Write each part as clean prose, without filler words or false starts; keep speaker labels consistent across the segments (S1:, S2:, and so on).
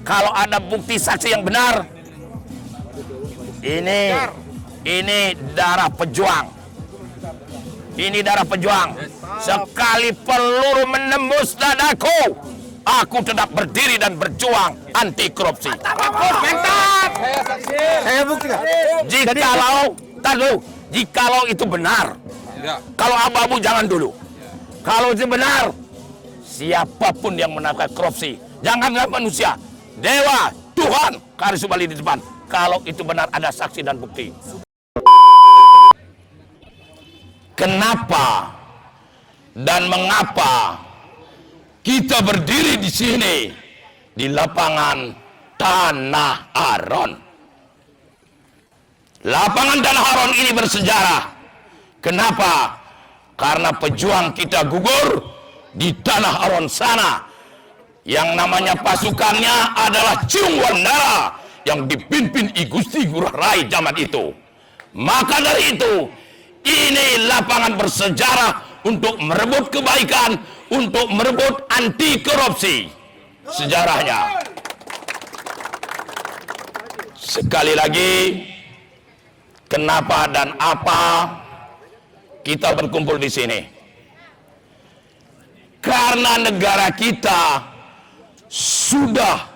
S1: Kalau ada bukti saksi yang benar, ini darah pejuang. Ini darah pejuang. Sekali peluru menembus dadaku, aku tetap berdiri dan berjuang anti korupsi.
S2: Mantap. Saya buktikan.
S1: Jikalau itu benar, kalau abu-abu jangan dulu. Kalau itu benar, siapapun yang menangkap korupsi, janganlah manusia, dewa, Tuhan, Karisubali di depan. Kalau itu benar ada saksi dan bukti. Kenapa dan mengapa kita berdiri di sini di lapangan Tanah Aron? Lapangan Tanah Aron ini bersejarah. Kenapa? Karena pejuang kita gugur di Tanah Aron sana. Yang namanya pasukannya adalah Ciung Wandara yang dipimpin I Gusti Ngurah Rai zaman itu. Maka dari itu, ini lapangan bersejarah untuk merebut kebaikan, untuk merebut anti korupsi. Sejarahnya. Sekali lagi, kenapa dan apa kita berkumpul di sini? Karena negara kita sudah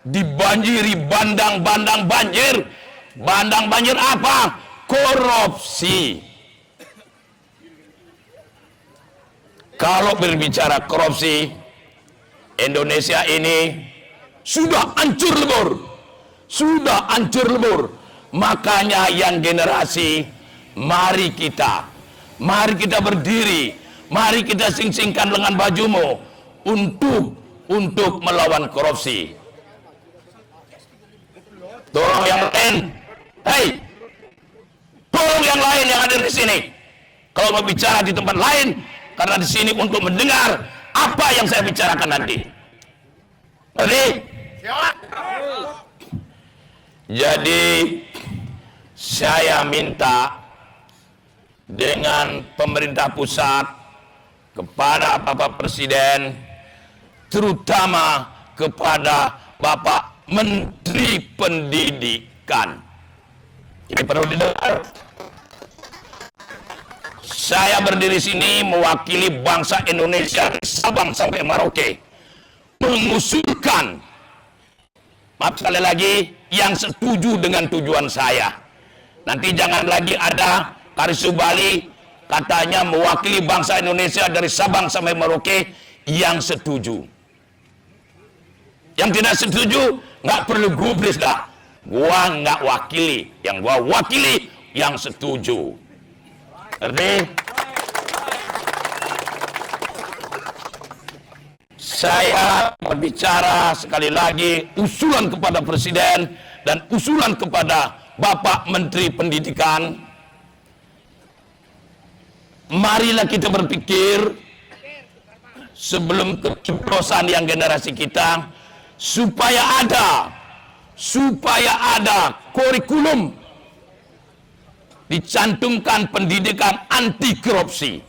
S1: dibanjiri bandang-bandang banjir. Bandang banjir apa? Korupsi. Kalau berbicara korupsi, Indonesia ini sudah hancur lebur. Sudah hancur lebur. Makanya yang generasi, mari kita berdiri, mari kita sing-singkan lengan bajumu untuk melawan korupsi. Tolong yang lain, tolong yang lain yang ada di sini. Kalau mau bicara di tempat lain, karena di sini untuk mendengar apa yang saya bicarakan nanti. Jadi saya minta dengan pemerintah pusat kepada Bapak Presiden, terutama kepada Bapak Menteri Pendidikan. Ini perlu didengar. Saya berdiri sini mewakili bangsa Indonesia dari Sabang sampai Merauke, mengusulkan, maaf sekali lagi, yang setuju dengan tujuan saya. Nanti jangan lagi ada Karisubali katanya mewakili bangsa Indonesia dari Sabang sampai Merauke yang setuju. Yang tidak setuju nggak perlu gubris dah. Gua nggak wakili, yang gua wakili yang setuju. Ngerti? Saya berbicara sekali lagi usulan kepada Presiden dan usulan kepada Bapak Menteri Pendidikan. Marilah kita berpikir sebelum keceplosan yang generasi kita, supaya ada kurikulum dicantumkan pendidikan anti korupsi.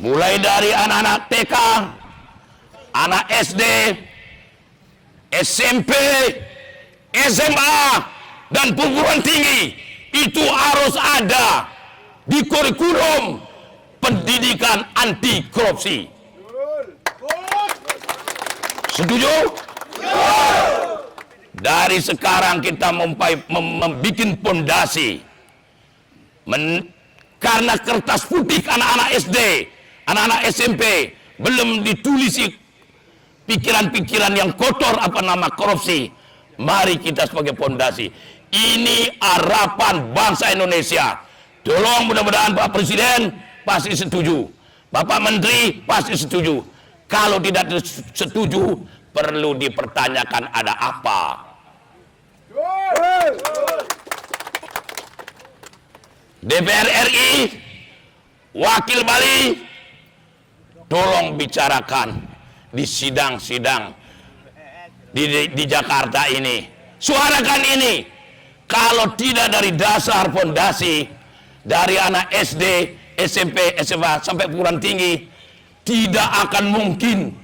S1: Mulai dari anak-anak TK, anak SD, SMP, SMA, dan perguruan tinggi, itu harus ada di kurikulum pendidikan anti korupsi. Setuju? Dari sekarang kita membuat pondasi. Karena kertas putih anak-anak SD, anak-anak SMP belum ditulisi pikiran-pikiran yang kotor apa nama korupsi. Mari kita sebagai pondasi. Ini harapan bangsa Indonesia. Tolong mudah-mudahan Pak Presiden pasti setuju. Bapak Menteri pasti setuju. Kalau tidak setuju, perlu dipertanyakan ada apa. DPR RI, Wakil Bali, tolong bicarakan di sidang-sidang di Jakarta ini. Suarakan ini. Kalau tidak dari dasar fondasi, dari anak SD, SMP, SMA, sampai perguruan tinggi, tidak akan mungkin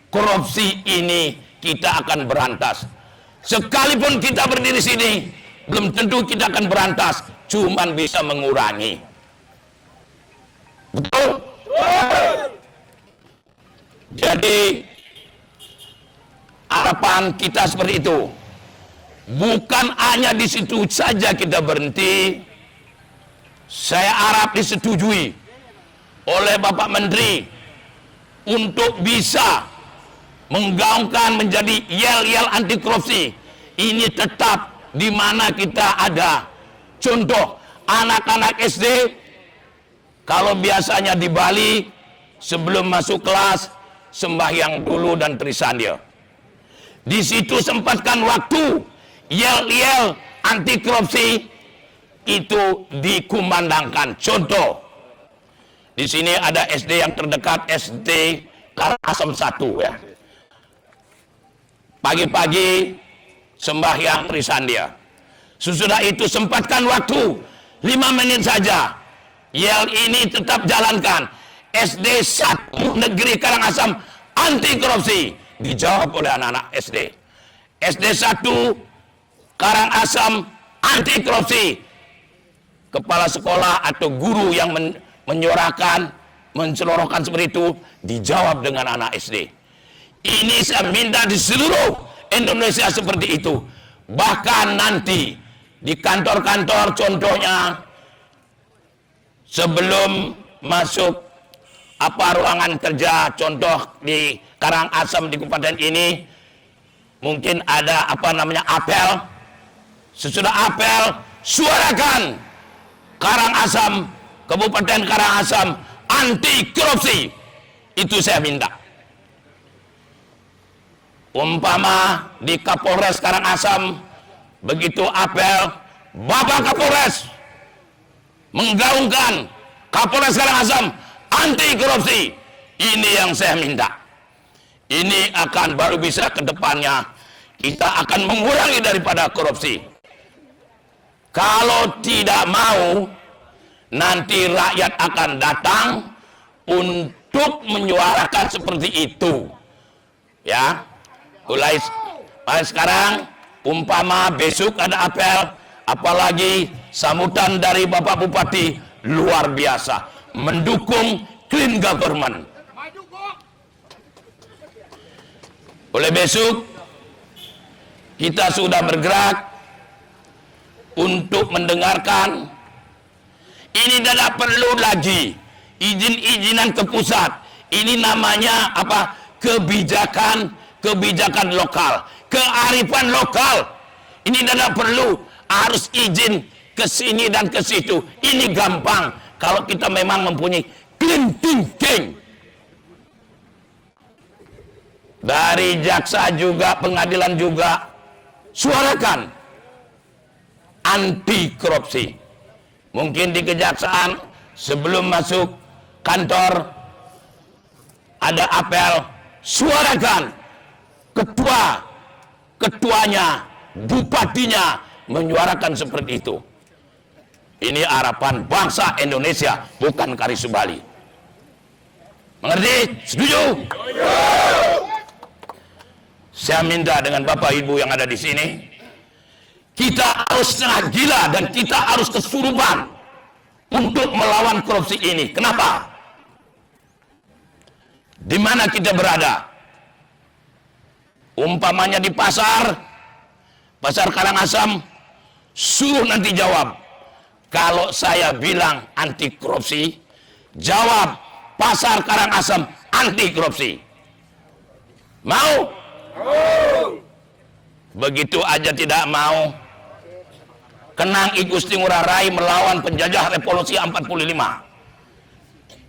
S1: korupsi ini kita akan berantas. Sekalipun kita berdiri sini, belum tentu kita akan berantas, cuman bisa mengurangi. Betul? Jadi harapan kita seperti itu. Bukan hanya di situ saja kita berhenti. Saya harap disetujui oleh Bapak Menteri untuk bisa menggaungkan menjadi yel-yel anti korupsi. Ini tetap di mana kita ada. Contoh, anak-anak SD, kalau biasanya di Bali, sebelum masuk kelas, sembahyang dulu dan trisandia. Di situ sempatkan waktu, yel-yel anti korupsi itu dikumandangkan. Contoh, di sini ada SD yang terdekat, SD Karangasem 1 ya. Pagi-pagi sembahyang trisandia. Sesudah itu sempatkan waktu 5 menit saja. Yel ini tetap jalankan. SD 1 Negeri Karangasem anti korupsi. Dijawab oleh anak-anak SD. SD 1 Karangasem anti korupsi. Kepala sekolah atau guru yang menyuarakan, mencelorokan seperti itu, dijawab dengan anak SD. Ini saya minta di seluruh Indonesia seperti itu. Bahkan nanti di kantor-kantor, contohnya sebelum masuk ruangan kerja, contoh di Karangasem di kabupaten ini, mungkin ada apel. Sesudah apel, suarakan Karangasem, Kabupaten Karangasem anti korupsi. Itu saya minta. Umpama di Kapolres Karangasem begitu apel, Bapak Kapolres menggaungkan Kapolres Karangasem anti korupsi. Ini yang saya minta. Ini akan baru bisa ke depannya kita akan mengurangi daripada korupsi. Kalau tidak mau, nanti rakyat akan datang untuk menyuarakan seperti itu. Ya. Mulai sekarang, umpama besok ada apel, apalagi sambutan dari Bapak Bupati luar biasa, mendukung clean government. Oleh besok, kita sudah bergerak untuk mendengarkan. Ini tidak perlu lagi izin-izinan ke pusat. Ini namanya kebijakan lokal, kearifan lokal. Ini tidak perlu harus izin ke sini dan ke situ. Ini gampang kalau kita memang mempunyai clean thinking. Dari jaksa juga, pengadilan juga, suarakan anti korupsi. Mungkin di kejaksaan sebelum masuk kantor ada apel, suarakan ketuanya, bupatinya menyuarakan seperti itu. Ini harapan bangsa Indonesia, bukan Kari Subali. Mengerti? Setuju? Saya minta dengan Bapak Ibu yang ada di sini, kita harus setengah gila dan kita harus kesurupan untuk melawan korupsi ini. Kenapa? Di mana kita berada? Umpamanya di pasar Karangasem, suruh nanti jawab. Kalau saya bilang anti korupsi, jawab pasar Karangasem anti korupsi. Mau? Begitu aja tidak mau, Kenang I Gusti Ngurah Rai melawan penjajah revolusi 45,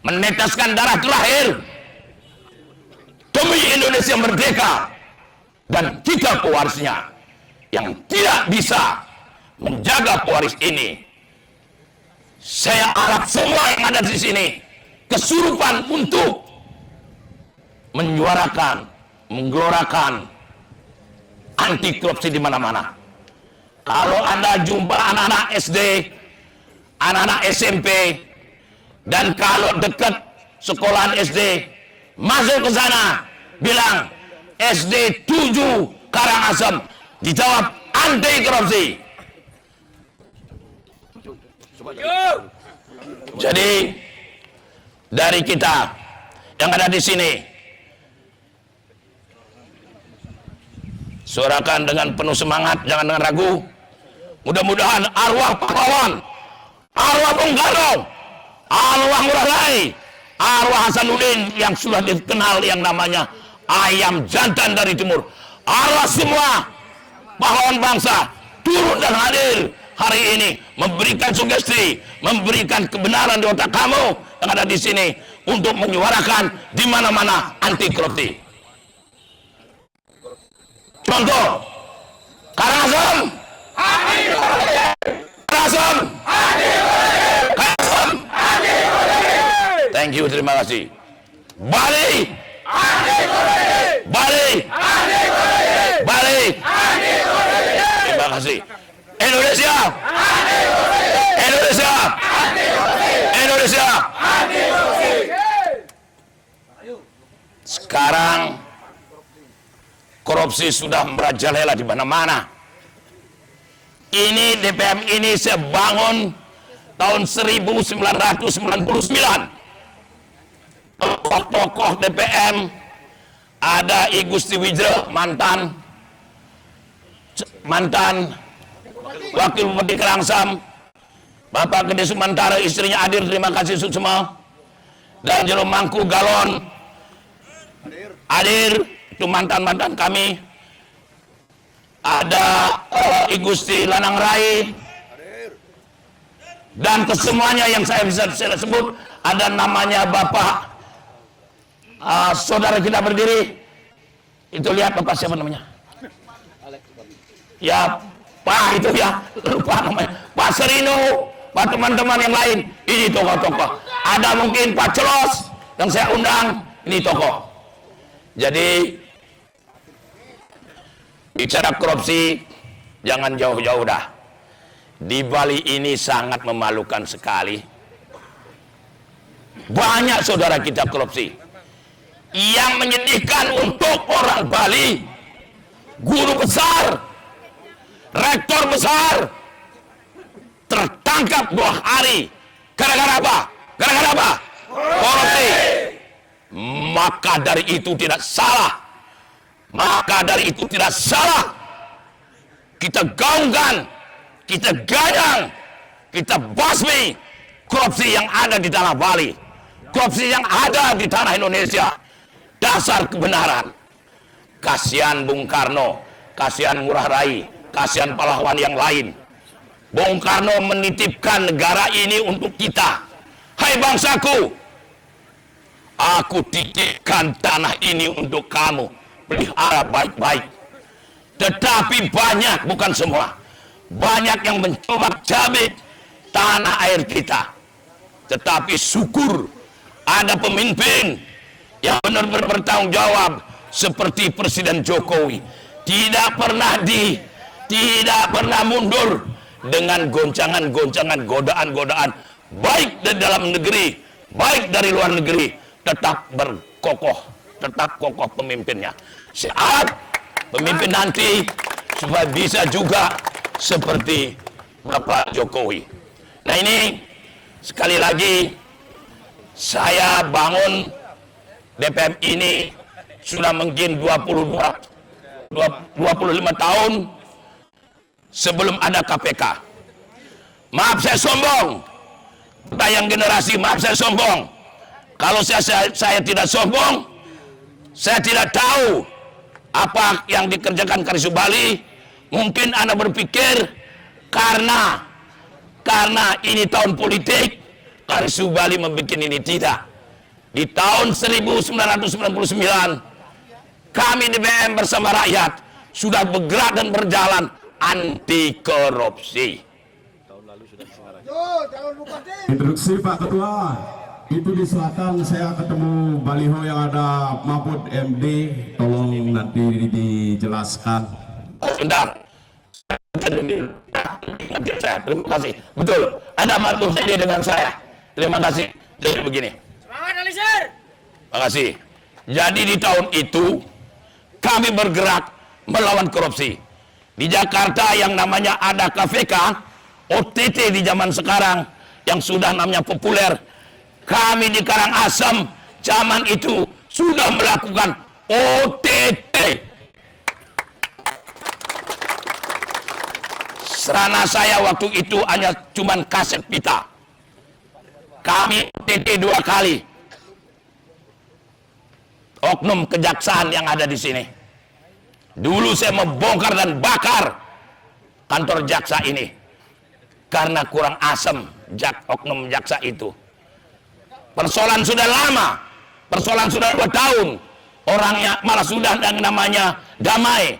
S1: meneteskan darah terakhir demi Indonesia merdeka, dan kita pewarisnya yang tidak bisa menjaga pewaris ini. Saya harap semua yang ada di sini kesurupan untuk menyuarakan, menggelorakan anti korupsi di mana-mana. Kalau Anda jumpa anak-anak SD, anak-anak SMP, dan kalau dekat sekolahan SD, masuk ke sana, bilang SD 7 Karangasem dijawab anti korupsi. Jadi dari kita yang ada di sini, suarakan dengan penuh semangat, jangan dengan ragu. Mudah-mudahan arwah pahlawan, arwah Bung Karno, arwah Ngurah Rai, arwah Hasanuddin yang sudah dikenal yang namanya ayam jantan dari timur, arwah semua pahlawan bangsa turun dan hadir hari ini, memberikan sugesti, memberikan kebenaran di otak kamu yang ada di sini untuk menyuarakan di mana-mana anti korupsi. Contoh, Karangasem, Karangasem, Karangasem, thank you, terima kasih. Bali, Bali, Bali, terima kasih. Indonesia, Indonesia, Indonesia. Sekarang korupsi sudah merajalela di mana-mana. Ini DPM ini saya bangun tahun 1999. Tokoh DPM ada I Gusti Wijre, mantan Wakil Bupati Karangsam, Bapak Gede Sumantara, istrinya hadir, terima kasih semua, dan Jero Mangku Galon hadir, itu mantan kami. Ada I Gusti Lanang Rai, dan kesemuanya yang saya bisa sebut, ada namanya Bapak saudara kita berdiri, itu lihat Bapak siapa namanya? Ya Pak itu ya, lupa namanya, Pak Serino, Pak teman-teman yang lain, ini tokoh-tokoh. Ada mungkin Pak Celos yang saya undang, ini tokoh. Jadi bicara korupsi jangan jauh-jauh dah. Di Bali ini sangat memalukan sekali. Banyak saudara kita korupsi. Yang menyedihkan untuk orang Bali, guru besar, rektor besar tertangkap 2 hari. Gara-gara apa? Gara-gara apa? Korupsi. Maka dari itu tidak salah. Maka dari itu tidak salah kita gaungkan, kita ganyang, kita basmi korupsi yang ada di tanah Bali, korupsi yang ada di tanah Indonesia. Dasar kebenaran. Kasihan Bung Karno, kasihan Ngurah Rai, kasihan pahlawan yang lain. Bung Karno menitipkan negara ini untuk kita. Hai bangsaku, aku titipkan tanah ini untuk kamu. Pelihara baik-baik. Tetapi banyak, bukan semua, banyak yang mencoba cabik tanah air kita. Tetapi syukur ada pemimpin yang benar-benar bertanggung jawab seperti Presiden Jokowi. Tidak pernah mundur dengan goncangan-goncangan, godaan-godaan, baik dari dalam negeri, baik dari luar negeri, tetap berkokoh, tetap kokoh pemimpinnya. Siap pemimpin nanti supaya bisa juga seperti Bapak Jokowi. Nah ini sekali lagi saya bangun DPM ini sudah mungkin 25 tahun sebelum ada KPK. Maaf saya sombong, tayang generasi, maaf saya sombong. Kalau saya tidak sombong, saya tidak tahu apa yang dikerjakan Karisu Bali. Mungkin Anda berpikir karena ini tahun politik, Karisu Bali membuat ini. Tidak. Di tahun 1999, kami di DPM bersama rakyat sudah bergerak dan berjalan anti korupsi.
S3: Instruksi Pak Ketua, itu di selatan saya ketemu baliho yang ada Mahfud MD, tolong nanti dijelaskan.
S1: Sebentar. Terima kasih. Betul. Ada Mahfud MD dengan saya. Terima kasih. Jadi begini.
S2: Semangat Alisir.
S1: Terima kasih. Jadi di tahun itu kami bergerak melawan korupsi. Di Jakarta yang namanya ada KPK, OTT di zaman sekarang yang sudah namanya populer. Kami di Karangasem zaman itu sudah melakukan OTT. Serana saya waktu itu hanya cuman kaset pita. Kami OTT 2 kali. Oknum kejaksaan yang ada di sini. Dulu saya membongkar dan bakar kantor jaksa ini karena kurang asem oknum jaksa itu. Persoalan sudah lama, persoalan sudah 2 tahun, orangnya malah sudah yang namanya damai.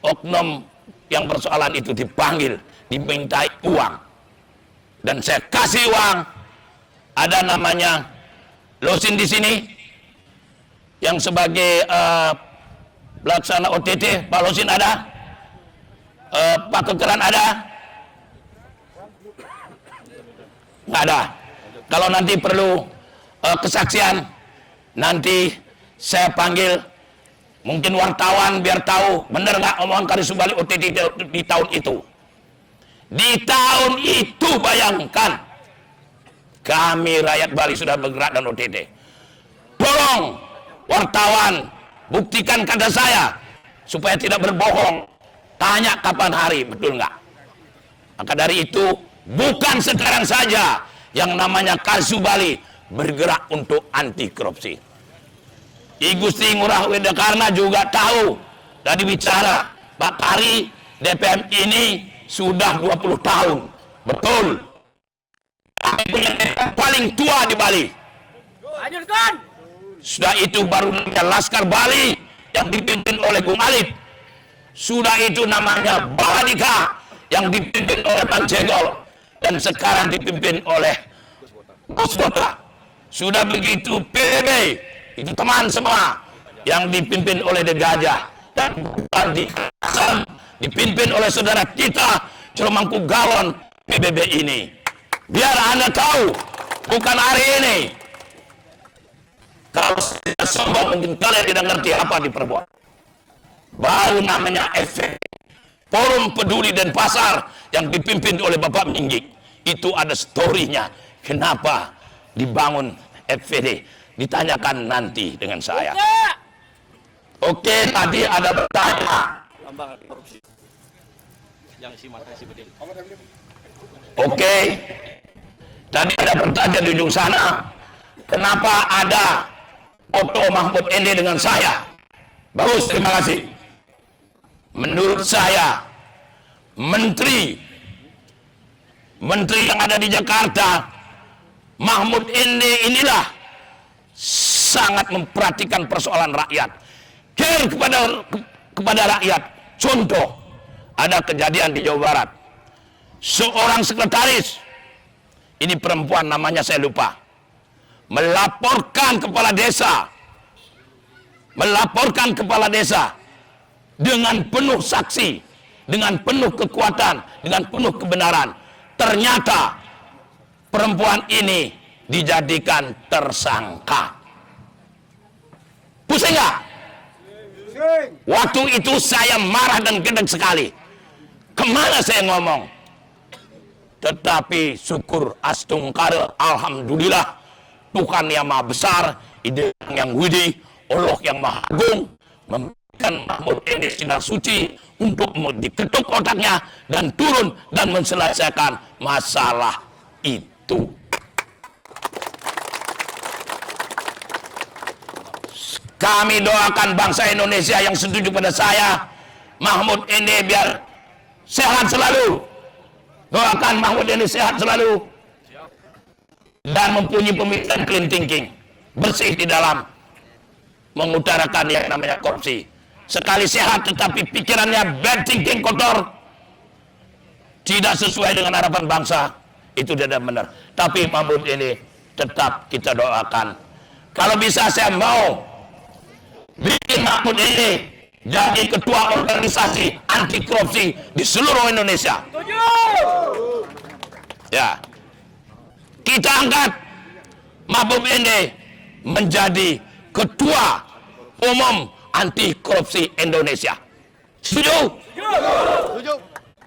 S1: Oknum yang persoalan itu dipanggil, dimintai uang, dan saya kasih uang. Ada namanya Losin di sini yang sebagai pelaksana OTT, Pak Losin ada, Pak Kekeran ada, nggak ada. Kalau nanti perlu kesaksian, nanti saya panggil mungkin wartawan biar tahu benar nggak omongan Kari Subali OTT di tahun itu. Di tahun itu bayangkan kami rakyat Bali sudah bergerak dan OTT. Tolong wartawan buktikan kata saya supaya tidak berbohong. Tanya kapan hari, betul nggak? Maka dari itu bukan sekarang saja yang namanya Kari Subali bergerak untuk anti korupsi. I Gusti Ngurah Wedakarna juga tahu dari bicara Pak Kari DPM ini sudah 20 tahun. Betul. Kami punya DPM paling tua di Bali.
S2: Lanjutkan.
S1: Sudah itu baru namanya Laskar Bali yang dipimpin oleh Bung Alif. Sudah itu namanya Baladika yang dipimpin oleh Pan Cegol. Dan sekarang dipimpin oleh Gus Kota. Sudah begitu PBB, itu teman semua yang dipimpin oleh The Gajah. Dan dipimpin oleh saudara kita Celomangku Galon PBB ini. Biar Anda tahu, bukan hari ini. Kalau tidak sombong mungkin kalian tidak ngerti apa diperbuat. Baru namanya efek Forum Peduli dan Pasar yang dipimpin oleh Bapak Minggik. Itu ada story-nya. Kenapa dibangun FVD? Ditanyakan nanti dengan saya. Oke, tadi ada bertanya. Oke, tadi ada bertanya di ujung sana. Kenapa ada foto Mahfud MD dengan saya? Bagus, terima kasih. Menurut saya, menteri yang ada di Jakarta, Mahfud MD inilah sangat memperhatikan persoalan rakyat, care kepada rakyat. Contoh, ada kejadian di Jawa Barat, seorang sekretaris, ini perempuan namanya saya lupa, melaporkan kepala desa dengan penuh saksi, dengan penuh kekuatan, dengan penuh kebenaran. Ternyata perempuan ini dijadikan tersangka. Pusing nggak? Waktu itu saya marah dan gedeg sekali. Kemana saya ngomong? Tetapi syukur astungkara, alhamdulillah, Tuhan yang maha besar, ide yang widi, Allah yang maha agung, memberikan Mahfud MD sinar suci untuk diketuk otaknya dan turun dan menyelesaikan masalah itu. Kami doakan bangsa Indonesia yang setuju pada saya, Mahfud MD biar sehat selalu. Doakan Mahfud MD sehat selalu dan mempunyai pemikiran clean thinking, bersih di dalam mengutarakan yang namanya korupsi. Sekali sehat tetapi pikirannya bad thinking, kotor, tidak sesuai dengan harapan bangsa, itu tidak benar. Tapi Mahfud ini tetap kita doakan. Kalau bisa saya mau bikin Mahfud ini jadi ketua organisasi anti korupsi di seluruh Indonesia. Ya, kita angkat Mahfud MD menjadi ketua Umum Anti Korupsi Indonesia. Setuju?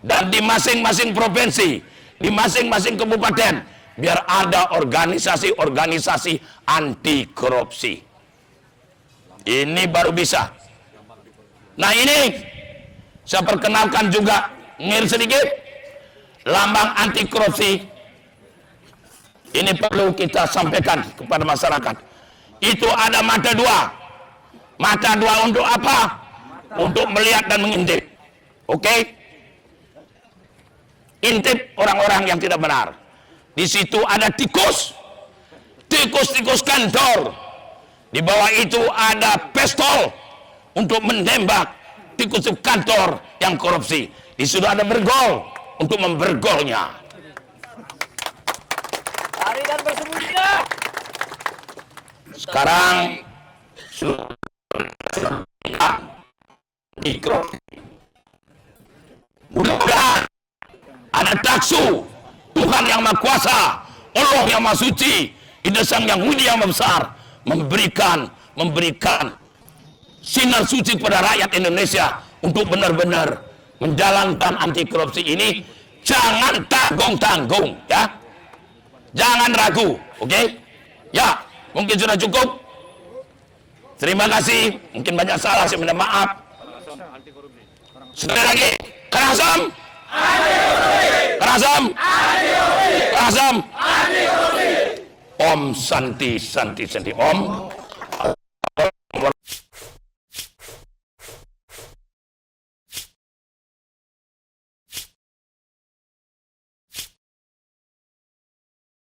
S1: Dan di masing-masing provinsi, di masing-masing kabupaten, biar ada organisasi-organisasi anti korupsi. Ini baru bisa. Nah ini, saya perkenalkan juga, ngir sedikit, lambang anti korupsi. Ini perlu kita sampaikan kepada masyarakat. Itu ada mata dua. Mata dua untuk apa? Untuk melihat dan mengintip. Oke? Intip orang-orang yang tidak benar. Di situ ada tikus. Tikus-tikus kantor. Di bawah itu ada pistol untuk menembak tikus kantor yang korupsi. Di situ ada bergol untuk membergolnya.
S2: Lari dan bersembunyi.
S1: Sekarang mudah-mudahan ada taksu Tuhan yang Maha Kuasa, Allah yang Maha Suci, Ida Sang Yang Mulia yang Maha Besar, memberikan sinar suci kepada rakyat Indonesia untuk benar-benar menjalankan anti korupsi ini. Jangan tanggung-tanggung, ya, jangan ragu. Oke? Ya, mungkin sudah cukup. Terima kasih. Mungkin banyak salah, saya minta maaf. Sekali lagi, Karangasem, Karangasem, Karangasem, Om Santi Santi Santi Om.